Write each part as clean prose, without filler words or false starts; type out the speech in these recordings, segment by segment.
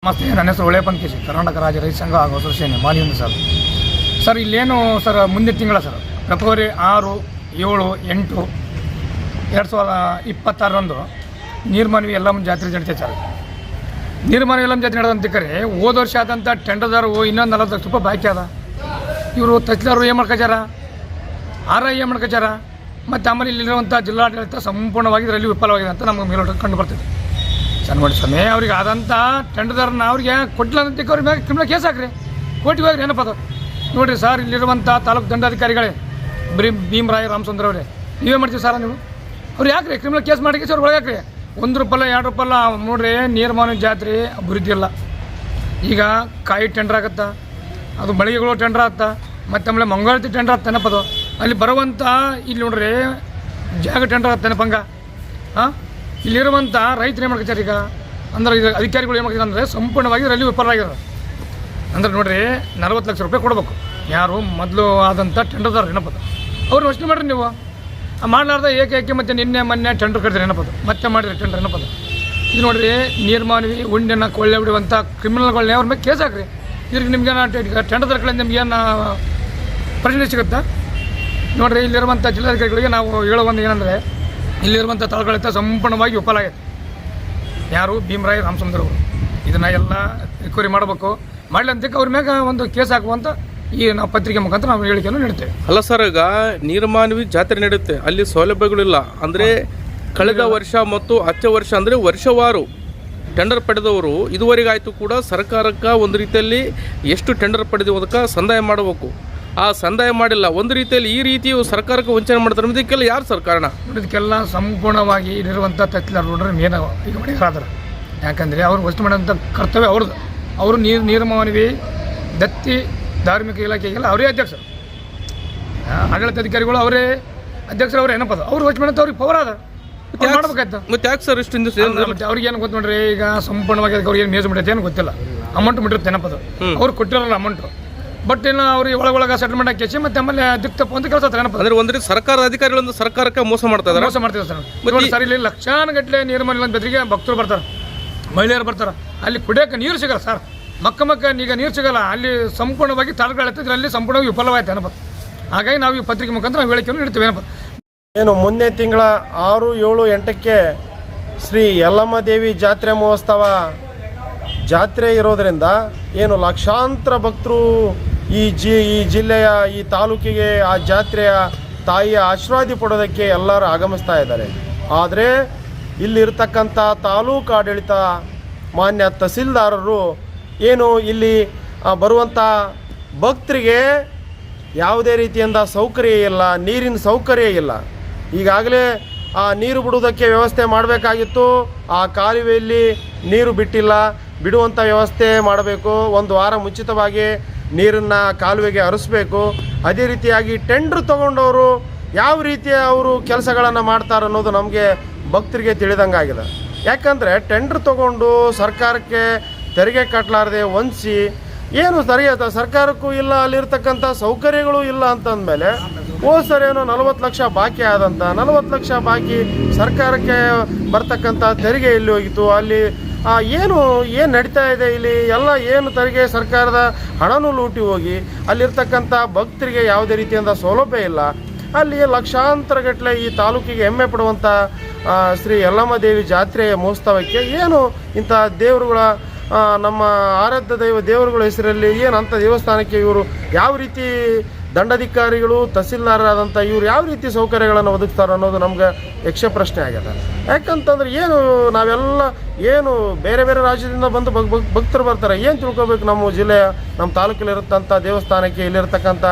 ನಮಸ್ತೆ, ನನ್ನ ಹೆಸರು ಒಳ್ಳೆಯಪ್ಪನ್ ಕೆ ಸಿ, ಕರ್ನಾಟಕ ರಾಜ್ಯ ರೈತ ಸಂಘ ಹಾಗೂ ಹಸಿರು ಸೇನೆ ಮಾನ್ಯದಿಂದ ಸರ್ ಇಲ್ಲೇನು ಸರ್ ಮುಂದಿನ ತಿಂಗಳ ಸರ್ ಫೆಬ್ರವರಿ 6, 7, 8, 2026 ನೀರ್ಮಾನವಿ ಯಲ್ಲಮ್ಮ ಜಾತ್ರೆ ನಡೀತೈತೆ ಸರ್. ನೀರ್ಮಾನವಿ ಯಲ್ಲಮ್ಮ ಜಾತ್ರೆ ನಡೆದಂತಿಕ್ಕರೆ ಹೋದ ವರ್ಷ ಆದಂಥ ಟೆಂಡರ್ದಾರು ಇನ್ನೊಂದು 40 ಲಕ್ಷ ರೂಪಾಯಿ ಬಾಕಿ ಅದ. ಇವರು ತಹಸೀಲ್ದಾರರು ಏನು ಮಾಡ್ಕೊಚಾರ, RI ಏನು ಮಾಡ್ಕೊಚಾರ, ಮತ್ತು ಆಮೇಲೆ ಇಲ್ಲಿರುವಂಥ ಜಿಲ್ಲಾಡಳಿತ ಸಂಪೂರ್ಣವಾಗಿ ಇದರಲ್ಲಿ ವಿಫಲವಾಗಿದೆ ಅಂತ ನಮಗೆ ಮೇಲೋಟ ಕಂಡು ಬರ್ತದೆ ಸರ್. ನೋಡಿ ಸ್ವಾಮಿ, ಅವ್ರಿಗೆ ಆದಂಥ ಟೆಂಡರ್ದಾರನ್ನ ಅವ್ರಿಗೆ ಕೊಟ್ಟಿಲ್ಲ ಅಂತ ಅವ್ರ ಮ್ಯಾಗ ಕ್ರಿಮಿನಲ್ ಕೇಸ್ ಹಾಕ್ರಿ, ಕೋರ್ಟಿಗೆ ಹೋಗ್ರಿ. ಏನಪ್ಪ ಅದು ನೋಡಿರಿ ಸರ್, ಇಲ್ಲಿರುವಂಥ ತಾಲೂಕು ದಂಡಾಧಿಕಾರಿಗಳೇ ಭೀಮರಾಯ ರಾಮಚಂದ್ರ ಅವರೇ, ನೀವೇ ಮಾಡ್ತೀವಿ ಸರ್ ನೀವು. ಅವ್ರು ಯಾಕ್ರಿ ಕ್ರಿಮಿನಲ್ ಕೇಸ್ ಮಾಡಿ ಅವ್ರು ಒಳಗೆ ಹಾಕ್ರಿ. 1 ರೂಪಾಯಿ 2 ರೂಪಾಯಿ ನೋಡ್ರಿ, ನೀರ್ಮಾನವಿ ಜಾತ್ರೆ ಅಭಿವೃದ್ಧಿ ಇಲ್ಲ. ಈಗ ಕಾಯಿ ಟೆಂಡರ್ ಆಗುತ್ತಾ, ಅದು ಮಳಿಗೆಗಳು ಟೆಂಡರ್ ಆಗ್ತಾ, ಮತ್ತು ಆಮೇಲೆ ಮಂಗಳಾರತಿ ಟೆಂಡರ್ ಆಗ್ತಾನಪ್ಪ ಅದು. ಅಲ್ಲಿ ಬರುವಂಥ ಇಲ್ಲಿ ನೋಡ್ರಿ ಜಾಗ ಟೆಂಡರ್ ಆಗ್ತಾನಪ್ಪಂಗ. ಇಲ್ಲಿರುವಂಥ ರೈತರು ಏನು ಮಾಡ್ಕೊತಾರೆ ಈಗ ಅಂದ್ರೆ, ಈಗ ಅಧಿಕಾರಿಗಳು ಏನು ಮಾಡ್ತಾರೆ ಅಂದರೆ ಸಂಪೂರ್ಣವಾಗಿ ಇದರಲ್ಲಿ ವಿಫಲರಾಗಿದ್ದಾರೆ. ಅಂದ್ರೆ ನೋಡಿರಿ 40 ಲಕ್ಷ ರೂಪಾಯಿ ಕೊಡಬೇಕು. ಯಾರು ಮೊದಲು ಆದಂಥ ಟೆಂಡರ್ದಾರ ಏನಪ್ಪದು ಅವ್ರು ಯೋಚನೆ ಮಾಡಿರಿ ನೀವು. ಮಾಡಲಾರ್ದ ಏಕೆ ಮತ್ತು ನಿನ್ನೆ ಮೊನ್ನೆ ಟೆಂಡರ್ ಕಟ್ಟಿದ್ರೆ ಏನಪ್ಪದು, ಮತ್ತೆ ಮಾಡಿರಿ ಟೆಂಡರ್ ಏನಪ್ಪದು. ಇದು ನೋಡಿರಿ, ನೀರ್ಮಾನವಿ ಉಂಡೆನ ಕೊಳ್ಳೆ ಬಿಡುವಂಥ ಕ್ರಿಮಿನಲ್ಗಳನ್ನೇ ಅವ್ರ ಮೇಲೆ ಕೇಸ್ ಹಾಕ್ರಿ. ಇದ್ರಿಗೆ ನಿಮ್ಗೇನು ಟೆಂಡರ್ದಾರ ಕಡೆ ನಿಮ್ಗೇನು ಪರಿಣತಿ ಸಿಗುತ್ತಾ ನೋಡಿರಿ. ಇಲ್ಲಿರುವಂಥ ಜಿಲ್ಲಾಧಿಕಾರಿಗಳಿಗೆ ನಾವು ಹೇಳೋದು ಏನಂದರೆ, ಇಲ್ಲಿರುವಂಥ ತಳಗಳಿತ ಸಂಪೂರ್ಣವಾಗಿ ವಿಫಲ ಆಗೈತೆ. ಯಾರು ಭೀಮರಾಯ ರಾಮಚಂದ್ರ ಅವರು ಇದನ್ನು ಎಲ್ಲ ರಿಕವರಿ ಮಾಡಬೇಕು. ಮಾಡಲಿ ಅಂತಕ್ಕೆ ಅವ್ರ ಮ್ಯಾಗ ಒಂದು ಕೇಸ್ ಹಾಕುವಂಥ ಈ ನಾವು ಪತ್ರಿಕೆ ಮುಖಾಂತರ ನಾವು ಹೇಳಿಕೆಯನ್ನು ನೀಡ್ತೇವೆ. ಅಲ್ಲ ಸರ್, ಈಗ ನೀರ್ಮಾನವಿ ಜಾತ್ರೆ ನಡೆಯುತ್ತೆ, ಅಲ್ಲಿ ಸೌಲಭ್ಯಗಳಿಲ್ಲ. ಅಂದರೆ ಕಳೆದ ವರ್ಷ ಮತ್ತು ಹಚ್ಚ ವರ್ಷ ಅಂದರೆ ವರ್ಷವಾರು ಟೆಂಡರ್ ಪಡೆದವರು ಇದುವರೆಗಾಯಿತು ಕೂಡ ಸರ್ಕಾರಕ್ಕೆ ಒಂದು ರೀತಿಯಲ್ಲಿ ಎಷ್ಟು ಟೆಂಡರ್ ಪಡೆದೋದಕ್ಕೆ ಸಂದಾಯ ಮಾಡಬೇಕು. ಆ ಸಂದಾಯ ಮಾಡಿಲ್ಲ. ಒಂದು ರೀತಿಯಲ್ಲಿ ಈ ರೀತಿಯು ಸರ್ಕಾರಕ್ಕೆ ವಂಚನೆ ಮಾಡ್ತಾರೆ. ಇದಕ್ಕೆಲ್ಲ ಯಾರು ಸರ್ ಕಾರಣ? ಇದಕ್ಕೆಲ್ಲ ಸಂಪೂರ್ಣವಾಗಿ ಇಲ್ಲಿರುವಂಥ ತಹಸೀಲ್ದಾರ್ ನೋಡ್ರೆ ಮೇನ ಈಗ ಹೊಣೆಗಾರರು. ಯಾಕಂದರೆ ಅವ್ರು ವಸ್ತು ಮಾಡೋಂಥ ಕರ್ತವ್ಯ ಅವ್ರದ್ದು. ಅವರು ನೀರ್ಮಾನವಿ ದತ್ತಿ ಧಾರ್ಮಿಕ ಇಲಾಖೆಗೆಲ್ಲ ಅವರೇ ಅಧ್ಯಕ್ಷರು, ಆಡಳಿತ ಅಧಿಕಾರಿಗಳು ಅವರೇ ಅಧ್ಯಕ್ಷರು, ಅವರೇ ಏನಪ್ಪ ಅವ್ರು ವಸ್ತು ಮಾಡೋಂಥ ಅವ್ರಿಗೆ ಪವರ್ ಅದ ಮಾಡ್ಬೇಕಾಯ್ತು. ಮತ್ತೆ ಯಾಕೆ ಸರ್ ಇಷ್ಟು ಅವ್ರಿಗೆ ಏನು ಗೊತ್ತು ನೋಡ್ರಿ, ಈಗ ಸಂಪೂರ್ಣವಾಗಿ ಅದಕ್ಕೆ ಅವ್ರಿಗೆ ಏನು ಮೇಜ್ ಮಾಡಿರುತ್ತೆ ಏನು ಗೊತ್ತಿಲ್ಲ. ಅಮೌಂಟ್ ಬಿಟ್ಟಿರುತ್ತೆ ಏನಪ್ಪದು, ಅವ್ರು ಕೊಟ್ಟಿರಲ್ಲ ಅಮೌಂಟು. ಬಟ್ ಏನು ಅವ್ರಿಗೆ ಒಳಗೆ ಸೆಟಲ್ಮೆಂಟ್ ಹಾಕಿ ಮತ್ತೆ ಆಮೇಲೆ ದಿಕ್ತಪ್ಪ ಅಂತ ಕೆಲಸ ಏನಪ್ಪ ಅಂದ್ರೆ ಒಂದು ರೀತಿ ಸರ್ಕಾರದ ಅಧಿಕಾರಿಗಳೊಂದು ಸರ್ಕಾರಕ್ಕೆ ಮೋಸ ಮಾಡ್ತಾರೆ. ಮೋಸ ಮಾಡ್ತಿದ್ದಾರೆ ಸರ್. ಸರ್ ಇಲ್ಲಿ ಲಕ್ಷಾನುಗಟ್ಟಲೆ ನೀರ್ಮಾನವಿ ಬೆದರಿಗೆ ಭಕ್ತರು ಬರ್ತಾರೆ, ಮಹಿಳೆಯರು ಬರ್ತಾರೆ. ಅಲ್ಲಿ ಕುಡಿಯೋಕೆ ನೀರು ಸಿಗಲ್ಲ ಸರ್. ಮಕ್ಕ ಈಗ ನೀರು ಸಿಗಲ್ಲ. ಅಲ್ಲಿ ಸಂಪೂರ್ಣವಾಗಿ ತಾಲೂಕು ಅಲ್ಲಿ ಸಂಪೂರ್ಣವಾಗಿ ವಿಫಲವಾಯ್ತು ಏನಪ್ಪ. ಹಾಗಾಗಿ ನಾವು ಈ ಪತ್ರಿಕೆ ಮುಖಾಂತರ ನಾವು ಹೇಳಿಕೆಯನ್ನು ನೀಡ್ತೇವೆ ಏನಪ್ಪ. ಏನು ಮುಂದಿನ ತಿಂಗಳ 6, 7, 8ಕ್ಕೆ ಶ್ರೀ ಯಲ್ಲಮ್ಮ ದೇವಿ ಜಾತ್ರೆ ಮಹೋತ್ಸವ ಜಾತ್ರೆ ಇರೋದರಿಂದ ಏನು ಲಕ್ಷಾಂತರ ಭಕ್ತರು ಈ ಜಿಲ್ಲೆಯ ಈ ತಾಲೂಕಿಗೆ ಆ ಜಾತ್ರೆಯ ತಾಯಿಯ ಆಶೀರ್ವಾದ ಪಡೋದಕ್ಕೆ ಎಲ್ಲರೂ ಆಗಮಿಸ್ತಾ ಇದ್ದಾರೆ. ಆದರೆ ಇಲ್ಲಿರ್ತಕ್ಕಂಥ ತಾಲೂಕು ಆಡಳಿತ ಮಾನ್ಯ ತಹಸೀಲ್ದಾರರು ಏನು ಇಲ್ಲಿ ಬರುವಂಥ ಭಕ್ತರಿಗೆ ಯಾವುದೇ ರೀತಿಯಿಂದ ಸೌಕರ್ಯ ಇಲ್ಲ, ನೀರಿನ ಸೌಕರ್ಯ ಇಲ್ಲ. ಈಗಾಗಲೇ ಆ ನೀರು ಬಿಡುವುದಕ್ಕೆ ವ್ಯವಸ್ಥೆ ಮಾಡಬೇಕಾಗಿತ್ತು. ಆ ಕಾಲುವೆಯಲ್ಲಿ ನೀರು ಬಿಟ್ಟಿಲ್ಲ, ಬಿಡುವಂಥ ವ್ಯವಸ್ಥೆ ಮಾಡಬೇಕು. 1 ವಾರ ಮುಂಚಿತವಾಗಿ ನೀರನ್ನು ಕಾಲುವೆಗೆ ಹರಿಸ್ಬೇಕು. ಅದೇ ರೀತಿಯಾಗಿ ಟೆಂಡ್ರ್ ತೊಗೊಂಡವರು ಯಾವ ರೀತಿಯ ಅವರು ಕೆಲಸಗಳನ್ನು ಮಾಡ್ತಾರೆ ಅನ್ನೋದು ನಮಗೆ ಭಕ್ತರಿಗೆ ತಿಳಿದಂಗಾಗಿದೆ. ಯಾಕಂದರೆ ಟೆಂಡ್ರ್ ತೊಗೊಂಡು ಸರ್ಕಾರಕ್ಕೆ ತೆರಿಗೆ ಕಟ್ಟಲಾರದೆ ವಂಚಿಸಿ ಏನು ಸರ್ಕಾರಕ್ಕೂ ಇಲ್ಲ, ಅಲ್ಲಿರ್ತಕ್ಕಂಥ ಸೌಕರ್ಯಗಳು ಇಲ್ಲ ಅಂತಂದಮೇಲೆ ಸರ್ ಏನೋ 40 ಲಕ್ಷ ಬಾಕಿ ಆದಂಥ 40 ಲಕ್ಷ ಬಾಕಿ ಸರ್ಕಾರಕ್ಕೆ ಬರ್ತಕ್ಕಂಥ ತೆರಿಗೆ ಎಲ್ಲಿ ಹೋಗಿತ್ತು, ಅಲ್ಲಿ ಏನು ನಡೀತಾ ಇದೆ ಇಲ್ಲಿ ಎಲ್ಲ ಏನು ತೆರಿಗೆ ಸರ್ಕಾರದ ಹಣನೂ ಲೂಟಿ ಹೋಗಿ ಅಲ್ಲಿರ್ತಕ್ಕಂಥ ಭಕ್ತರಿಗೆ ಯಾವುದೇ ರೀತಿಯಿಂದ ಸೌಲಭ್ಯ ಇಲ್ಲ. ಅಲ್ಲಿ ಲಕ್ಷಾಂತರ ಗಟ್ಟಲೆ ಈ ತಾಲೂಕಿಗೆ ಹೆಮ್ಮೆ ಪಡುವಂಥ ಶ್ರೀ ಯಲ್ಲಮ್ಮ ದೇವಿ ಜಾತ್ರೆಯ ಮಹೋತ್ಸವಕ್ಕೆ ಏನು ಇಂಥ ದೇವರುಗಳ ನಮ್ಮ ಆರಾಧ್ಯ ದೇವರುಗಳ ಹೆಸರಲ್ಲಿ ಏನಂಥ ದೇವಸ್ಥಾನಕ್ಕೆ ಇವರು ಯಾವ ರೀತಿ ದಂಡಾಧಿಕಾರಿಗಳು ತಹಸೀಲ್ದಾರರಾದಂಥ ಇವರು ಯಾವ ರೀತಿ ಸೌಕರ್ಯಗಳನ್ನು ಒದಗಿಸ್ತಾರೆ ಅನ್ನೋದು ನಮ್ಗೆ ಯಕ್ಷ ಪ್ರಶ್ನೆ ಆಗಿದೆ. ಯಾಕಂತಂದ್ರೆ ಏನು ನಾವೆಲ್ಲ ಏನು ಬೇರೆ ಬೇರೆ ರಾಜ್ಯದಿಂದ ಬಂದು ಭಕ್ತರು ಬರ್ತಾರೆ, ಏನು ತಿಳ್ಕೊಬೇಕು ನಮ್ಮ ಜಿಲ್ಲೆಯ ನಮ್ಮ ತಾಲೂಕಲ್ಲಿರತಕ್ಕಂಥ ದೇವಸ್ಥಾನಕ್ಕೆ ಇಲ್ಲಿರ್ತಕ್ಕಂಥ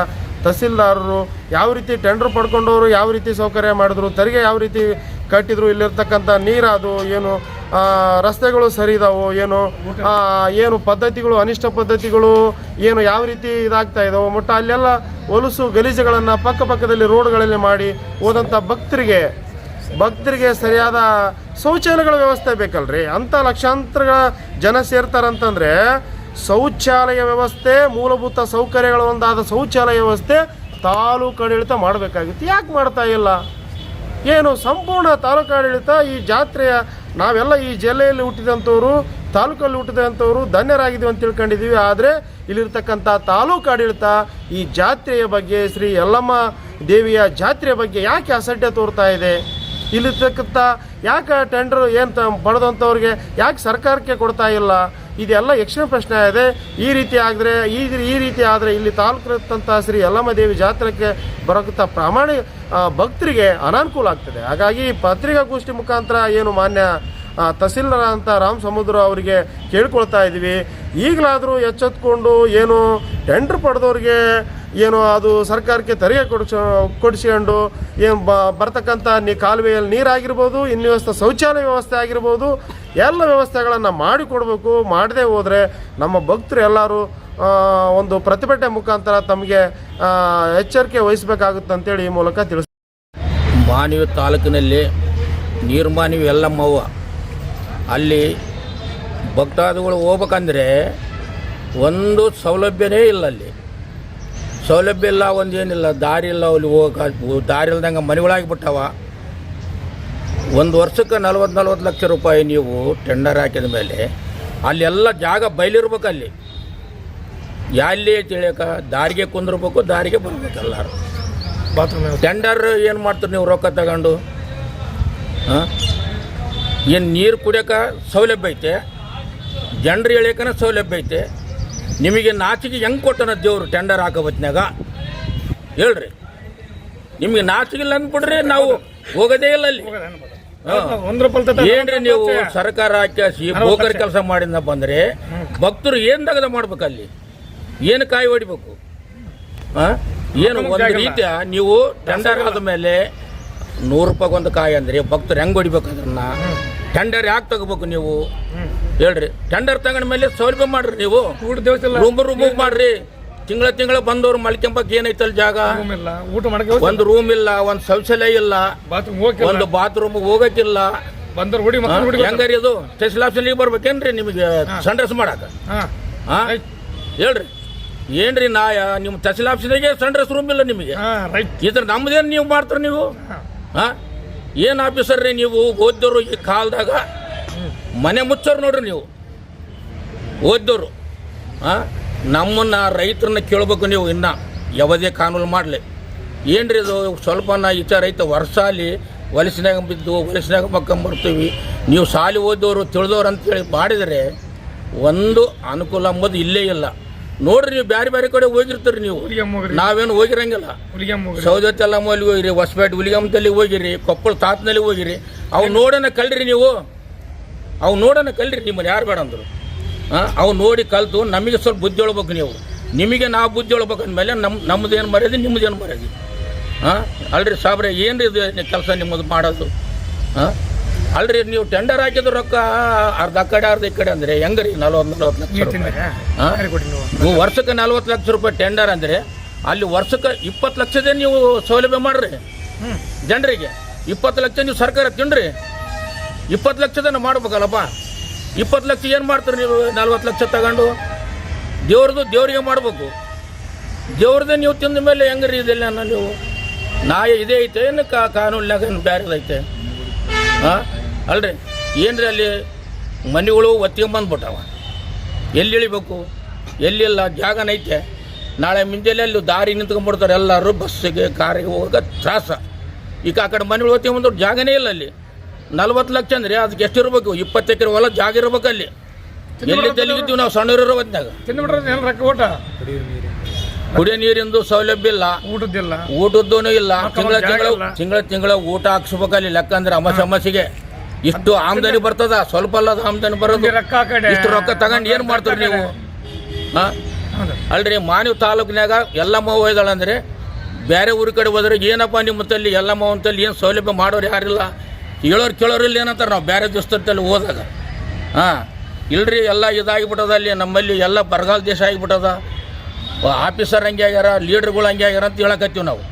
ತಹಸೀಲ್ದಾರರು ಯಾವ ರೀತಿ ಟೆಂಡರ್ ಪಡ್ಕೊಂಡವರು ಯಾವ ರೀತಿ ಸೌಕರ್ಯ ಮಾಡಿದ್ರು, ತೆರಿಗೆ ಯಾವ ರೀತಿ ಕಟ್ಟಿದ್ರು, ಇಲ್ಲಿರ್ತಕ್ಕಂಥ ನೀರಾದು ಏನು ರಸ್ತೆಗಳು ಸರಿ ಇದಾವೋ ಏನು ಪದ್ಧತಿಗಳು ಅನಿಷ್ಟ ಪದ್ಧತಿಗಳು ಏನು ಯಾವ ರೀತಿ ಇದಾಗ್ತಾ ಇದಾವೋ ಮಟ್ಟ ಅಲ್ಲೆಲ್ಲ ಹೊಲಸು ಗಲೀಜುಗಳನ್ನು ಪಕ್ಕದಲ್ಲಿ ರೋಡ್ಗಳಲ್ಲಿ ಮಾಡಿ ಹೋದಂಥ ಭಕ್ತರಿಗೆ ಸರಿಯಾದ ಶೌಚಾಲಯಗಳ ವ್ಯವಸ್ಥೆ ಬೇಕಲ್ರಿ. ಅಂಥ ಲಕ್ಷಾಂತರ ಜನ ಸೇರ್ತಾರಂತಂದರೆ ಶೌಚಾಲಯ ವ್ಯವಸ್ಥೆ, ಮೂಲಭೂತ ಸೌಕರ್ಯಗಳ ಒಂದಾದ ಶೌಚಾಲಯ ವ್ಯವಸ್ಥೆ ತಾಲೂಕು ಆಡಳಿತ ಮಾಡಬೇಕಾಗಿತ್ತು. ಯಾಕೆ ಮಾಡ್ತಾ ಇಲ್ಲ? ಏನು ಸಂಪೂರ್ಣ ತಾಲೂಕು ಆಡಳಿತ ಈ ಜಾತ್ರೆಯ ನಾವೆಲ್ಲ ಈ ಜಿಲ್ಲೆಯಲ್ಲಿ ಹುಟ್ಟಿದಂಥವರು ತಾಲೂಕಲ್ಲಿ ಹುಟ್ಟಿದಂಥವರು ಧನ್ಯರಾಗಿದ್ದೀವಿ ಅಂತ ತಿಳ್ಕೊಂಡಿದ್ದೀವಿ. ಆದರೆ ಇಲ್ಲಿರ್ತಕ್ಕಂಥ ತಾಲೂಕು ಆಡಳಿತ ಈ ಜಾತ್ರೆಯ ಬಗ್ಗೆ, ಶ್ರೀ ಯಲ್ಲಮ್ಮ ದೇವಿಯ ಜಾತ್ರೆಯ ಬಗ್ಗೆ ಯಾಕೆ ಅಸಡ್ಡೆ ತೋರ್ತಾ ಇದೆ? ಇಲ್ಲಿರ್ತಕ್ಕಂಥ ಯಾಕೆ ಟೆಂಡರ್ ಏನು ಪಡೆದಂಥವ್ರಿಗೆ ಯಾಕೆ ಸರ್ಕಾರಕ್ಕೆ ಕೊಡ್ತಾ ಇಲ್ಲ? ಇದೆಲ್ಲ ಯಕ್ಷಣ ಪ್ರಶ್ನೆ ಇದೆ. ಈ ರೀತಿ ಆದರೆ ಇಲ್ಲಿ ತಾಲೂಕಿನಂಥ ಶ್ರೀ ಯಲ್ಲಮ್ಮ ದೇವಿ ಜಾತ್ರೆಗೆ ಬರೋಂಥ ಭಕ್ತರಿಗೆ ಅನಾನುಕೂಲ ಆಗ್ತದೆ. ಹಾಗಾಗಿ ಪತ್ರಿಕಾಗೋಷ್ಠಿ ಮುಖಾಂತರ ಏನು ಮಾನ್ಯ ತಹಸೀಲ್ದಾರ್ ಅಂತ ರಾಮ್ ಸಮುದ್ರ ಅವರಿಗೆ ಕೇಳ್ಕೊಳ್ತಾ ಇದ್ದೀವಿ, ಈಗಲಾದರೂ ಎಚ್ಚೆತ್ಕೊಂಡು ಏನು ಟೆಂಡರ್ ಪಡೆದವ್ರಿಗೆ ಏನು ಅದು ಸರ್ಕಾರಕ್ಕೆ ತೆರಿಗೆ ಕೊಡಿಸ್ಕೊಂಡು ಏನು ಬರ್ತಕ್ಕಂಥ ಕಾಲುವೆಯಲ್ಲಿ ನೀರಾಗಿರ್ಬೋದು, ಇನ್ನು ವ್ಯವಸ್ಥೆ ಶೌಚಾಲಯ ವ್ಯವಸ್ಥೆ ಆಗಿರ್ಬೋದು, ಎಲ್ಲ ವ್ಯವಸ್ಥೆಗಳನ್ನು ಮಾಡಿಕೊಡ್ಬೇಕು. ಮಾಡದೇ ಹೋದರೆ ನಮ್ಮ ಭಕ್ತರು ಎಲ್ಲರೂ ಒಂದು ಪ್ರತಿಭಟನೆ ಮುಖಾಂತರ ತಮಗೆ ಎಚ್ಚರಿಕೆ ವಹಿಸಬೇಕಾಗುತ್ತೆ ಅಂತೇಳಿ ಈ ಮೂಲಕ ತಿಳಿಸ್ತಾರೆ. ಮಾನವಿ ತಾಲೂಕಿನಲ್ಲಿ ನೀರ್ಮಾನವಿ ಯಲ್ಲಮ್ಮವ್ವ ಅಲ್ಲಿ ಭಕ್ತಾದಿಗಳು ಹೋಗ್ಬೇಕಂದ್ರೆ ಒಂದು ಸೌಲಭ್ಯನೇ ಇಲ್ಲ. ಅಲ್ಲಿ ಸೌಲಭ್ಯ ಇಲ್ಲ, ಒಂದೇನಿಲ್ಲ, ದಾರಿ ಇಲ್ಲ. ಅಲ್ಲಿ ಹೋಗಕ್ಕೆ ದಾರಿ ಇಲ್ದಂಗೆ ಮನೆಗಳಾಗಿಬಿಟ್ಟವ. ಒಂದು ವರ್ಷಕ್ಕೆ 40 ಲಕ್ಷ ರೂಪಾಯಿ ನೀವು ಟೆಂಡರ್ ಹಾಕಿದ ಮೇಲೆ ಅಲ್ಲೆಲ್ಲ ಜಾಗ ಬಯಲಿರ್ಬೇಕು. ಅಲ್ಲಿ ಎಲ್ಲಿ ತಿಳಿಯಕ ದಾರಿಗೆ ಕುಂದಿರ್ಬೇಕು, ದಾರಿಗೆ ಬರ್ಬೇಕು ಎಲ್ಲರೂ. ಟೆಂಡರ್ ಏನು ಮಾಡ್ತೀರಿ ನೀವು ರೊಕ್ಕ ತಗೊಂಡು? ಏನು ನೀರು ಕುಡಿಯೋಕೆ ಸೌಲಭ್ಯ ಐತೆ, ಜನರು ಹೇಳ್ಯಾಕನ ಸೌಲಭ್ಯ ಐತೆ. ನಿಮಗೆ ನಾಚಿಗೆ ಹೆಂಗೆ ಕೊಟ್ಟನ ದೇವ್ರು ಟೆಂಡರ್ ಹಾಕೋ ಹೊತ್ನಾಗ ಹೇಳ್ರಿ? ನಿಮಗೆ ನಾಚಿಗಿಲ್ಲ ಅಂದ್ಬಿಡ್ರಿ, ನಾವು ಹೋಗೋದೇ ಇಲ್ಲ ಅಲ್ಲಿ. ಏನ್ರಿ ನೀವು ಸರ್ಕಾರ ಹಾಕಿ ಬೋಕರ್ ಕೆಲಸ ಮಾಡಿದ ಬಂದರೆ ಭಕ್ತರು ಏನು ದಗದ ಮಾಡ್ಬೇಕು? ಅಲ್ಲಿ ಏನು ಕಾಯಿ ಹೊಡಿಬೇಕು? ಏನು ಒಂದು ರೀತಿಯ ನೀವು ಟೆಂಡರ್ ಆದ ಮೇಲೆ 100 ರೂಪಾಯಿಗೆ ಒಂದು ಕಾಯಿ ಅಂದರೆ ಭಕ್ತರು ಹೆಂಗೆ ಹೊಡಿಬೇಕು? ಅದನ್ನ ಟೆಂಡರ್ ಯಾಕೆ ತಗೋಬೇಕು ನೀವು ಹೇಳ್ರಿ? ಟೆಂಡರ್ ತಗೊಂಡ ಮೇಲೆ ಸೌಲಭ್ಯ ಮಾಡ್ರಿ. ನೀವು ರೂಮ್ ಮಾಡ್ರಿ. ತಿಂಗಳ ಬಂದವ್ರು ಮಲ್ಕೊಂಬಕ್ಕೆ ಏನೈತಲ್ಲ ಜಾಗ, ಒಂದು ರೂಮ್ ಇಲ್ಲ, ಒಂದು ಶೌಚಾಲಯ ಇಲ್ಲ, ಒಂದು ಬಾತ್ರೂಮ್ ಹೋಗಕ್ಕಿಲ್ಲ. ಹೆಂಗಾರಿ ಅದು ತಹಸೀಲ್ ಆಫೀಸಲ್ಲಿ ಬರ್ಬೇಕೇನ್ರಿ ನಿಮಗೆ ಸಂಡ್ರಸ್ ಮಾಡಾಕ? ಹೇಳ್ರಿ ಏನ್ರಿ ನಾಯ? ನಿಮ್ಮ ತಹಸೀಲ್ ಆಫೀಸಿನಾಗೆ ಸಂಡ್ರಸ್ ರೂಮ್ ಇಲ್ಲ ನಿಮಗೆ. ಇದ್ರ ನಮ್ದೇನು ನೀವು ಮಾಡ್ತೀರಿ ನೀವು? ಏನು ಆಫೀಸರ್ ರೀ ನೀವು? ಓದ್ದವರು ಈ ಕಾಲದಾಗ ಮನೆ ಮುಚ್ಚೋರು ನೋಡ್ರಿ ನೀವು, ಓದ್ದವರು. ನಮ್ಮನ್ನು ರೈತರನ್ನ ಕೇಳ್ಬೇಕು ನೀವು. ಇನ್ನು ಯಾವುದೇ ಕಾನೂನು ಮಾಡಲಿ ಏನ್ರಿ ಇದು? ಸ್ವಲ್ಪ ವಿಚಾರ ಐತೆ. ವರ್ಷ ಅಲ್ಲಿ ಹೊಲಸಿನಾಗ ಬಿದ್ದು ಹೊಲಸಿನಾಗ ಮಕ್ಕಂಬರ್ತೀವಿ. ನೀವು ಸಾಲಿ ಓದೋರು ತಿಳಿದವ್ರು ಅಂತೇಳಿ ಮಾಡಿದರೆ ಒಂದು ಅನುಕೂಲ ಅಂಬೋದು ಇಲ್ಲೇ ಇಲ್ಲ. ನೋಡ್ರಿ, ನೀವು ಬೇರೆ ಕಡೆ ಹೋಗಿರ್ತೀರಿ ನೀವು, ನಾವೇನು ಹೋಗಿರಂಗಿಲ್ಲ. ಸೌದತ್ತೆಲ್ಲಮ್ಮಲ್ಲಿ ಹೋಗಿರಿ, ಹೊಸಪೇಟೆ ಹುಲಿಗಮ್ಮದಲ್ಲಿ ಹೋಗಿರಿ, ಕೊಪ್ಪಳ ತಾತನಲ್ಲಿ ಹೋಗಿರಿ. ಅವು ನೋಡೋಣ ಕಲ್ರಿ ನೀವು. ಅವು ನೋಡೋಣ ಕಲ್ರಿ. ನಿಮ್ಮನ್ನು ಯಾರು ಬೇಡ ಅಂದರು? ಅವು ನೋಡಿ ಕಲಿತು ನಮಗೆ ಸ್ವಲ್ಪ ಬುದ್ಧಿ ಹೇಳ್ಬೇಕು ನೀವು. ನಿಮಗೆ ನಾವು ಬುದ್ಧಿ ಹೇಳ್ಬೇಕು ಅಂದಮೇಲೆ ನಮ್ಮದೇನು ಮರ್ಯಾದೆ, ನಿಮ್ಮದೇನು ಮರ್ಯಾದೆ? ಅಲ್ರಿ ಸಾಬ್ರೆ, ಏನ್ರಿ ಇದು ಕೆಲಸ ನಿಮ್ಮದು ಮಾಡೋದು? ಅಲ್ರಿ ನೀವು ಟೆಂಡರ್ ಹಾಕಿದ ರೊಕ್ಕ ಅರ್ಧ ಆ ಕಡೆ ಅರ್ಧ ಈ ಕಡೆ ಅಂದರೆ ಹೆಂಗ್ರಿ? 40 ಲಕ್ಷ ರೂಪಾಯಿ ನೀವು ವರ್ಷಕ್ಕೆ 40 ಲಕ್ಷ ರೂಪಾಯಿ ಟೆಂಡರ್ ಅಂದರೆ ಅಲ್ಲಿ ವರ್ಷಕ್ಕೆ 20 ಲಕ್ಷದೇ ನೀವು ಸೌಲಭ್ಯ ಮಾಡ್ರಿ ಜನರಿಗೆ. 20 ಲಕ್ಷ ನೀವು ಸರ್ಕಾರ ತಿನ್ರಿ. 20 ಲಕ್ಷದನ್ನ ಮಾಡ್ಬೇಕಲ್ಲಪ್ಪ. 20 ಲಕ್ಷ ಏನು ಮಾಡ್ತೀರಿ ನೀವು? 40 ಲಕ್ಷ ತಗೊಂಡು ದೇವ್ರಿಗೆ ಮಾಡಬೇಕು. ದೇವ್ರದ್ದೇ ನೀವು ತಿಂದ ಮೇಲೆ ಹೆಂಗ್ರಿ ಇದೆಲ್ಲ ನೀವು? ನಾಯ ಇದೇ ಐತೆ ಏನು ಕಾನೂನಿನಾಗ ಬೇರೆದೈತೆ? ಅಲ್ರಿ ಏನ್ರಿ ಅಲ್ಲಿ ಮನೆಗಳು ಒತ್ಕೊಂಬಂದ್ಬಿಟ್ಟವ. ಎಲ್ಲಿ ಇಳಿಬೇಕು? ಎಲ್ಲಿಲ್ಲ ಜಾಗನೈತೆ. ನಾಳೆ ಮುಂಜಾನೆ ಅಲ್ಲಿ ದಾರಿ ನಿಂತ್ಕೊಂಡ್ಬಿಡ್ತಾರೆ ಎಲ್ಲರೂ, ಬಸ್ಸಿಗೆ ಕಾರಿಗೆ ಹೋಗೋ ತ್ರಾಸ. ಈಗ ಆ ಕಡೆ ಮನೆಗಳು ಒತ್ಕೊಂಬಂದ್ರೆ ಜಾಗನೇ ಇಲ್ಲ ಅಲ್ಲಿ. 40 ಲಕ್ಷ ಅಂದರೆ ಅದಕ್ಕೆ ಎಷ್ಟಿರ್ಬೇಕು? 20 ಎಕರೆ ಹೊಲ ಜಾಗ ಇರ್ಬೇಕು ಅಲ್ಲಿ. ಎಲ್ಲಿ ತೆಲಿಗಿದ್ದೀವಿ ನಾವು ಸಣ್ಣೂರಿರೋ ಹೊತ್ನಾಗ. ಕುಡಿಯೋ ನೀರಿಂದು ಸೌಲಭ್ಯ ಇಲ್ಲ, ಊಟದ್ದೂ ಇಲ್ಲ. ತಿಂಗಳ ಊಟ ಹಾಕ್ಸ್ಬೇಕಲ್ಲಿ. ಲೆಕ್ಕ ಅಂದ್ರೆ ಅಮಾಸಿಗೆ ಇಷ್ಟು ಆಮದನಿ ಬರ್ತದ? ಸ್ವಲ್ಪ ಅಲ್ಲದ ಆಮದನಿ ಬರೋದು. ಇಷ್ಟು ರೊಕ್ಕ ತಗೊಂಡು ಏನು ಮಾಡ್ತೀರಿ ನೀವು? ಅಲ್ರಿ ಮಾನವಿ ತಾಲೂಕಿನಾಗ ಯಲ್ಲಮ್ಮವ್ವ ಇದ್ದಾಳಂದ್ರೆ ಬೇರೆ ಊರ ಕಡೆ ಹೋದ್ರೆ ಏನಪ್ಪ ನಿಮ್ಮ ತಲ್ಲಿ ಯಲ್ಲಮ್ಮವ್ವ ಅಂತಲ್ಲಿ ಏನು ಸೌಲಭ್ಯ ಮಾಡೋರು ಯಾರಿಲ್ಲ, ಕೇಳೋರು ಇಲ್ಲ ಏನಂತಾರೆ ನಾವು ಬೇರೆ ದಿವಸದಲ್ಲಿ ಹೋದಾಗ. ಇಲ್ರಿ ಎಲ್ಲ ಇದಾಗಿಬಿಟ್ಟದ ಅಲ್ಲಿ ನಮ್ಮಲ್ಲಿ. ಎಲ್ಲ ಬರಗಾಲ ದೇಶ ಆಗಿಬಿಟ್ಟದ. ಆಫೀಸರ್ ಹಂಗೆ ಆಗ್ಯಾರ, ಲೀಡ್ರ್ಗಳು ಹಂಗೆ ಆಗ್ಯಾರ ಅಂತ ಹೇಳಕತ್ತೀವಿ ನಾವು.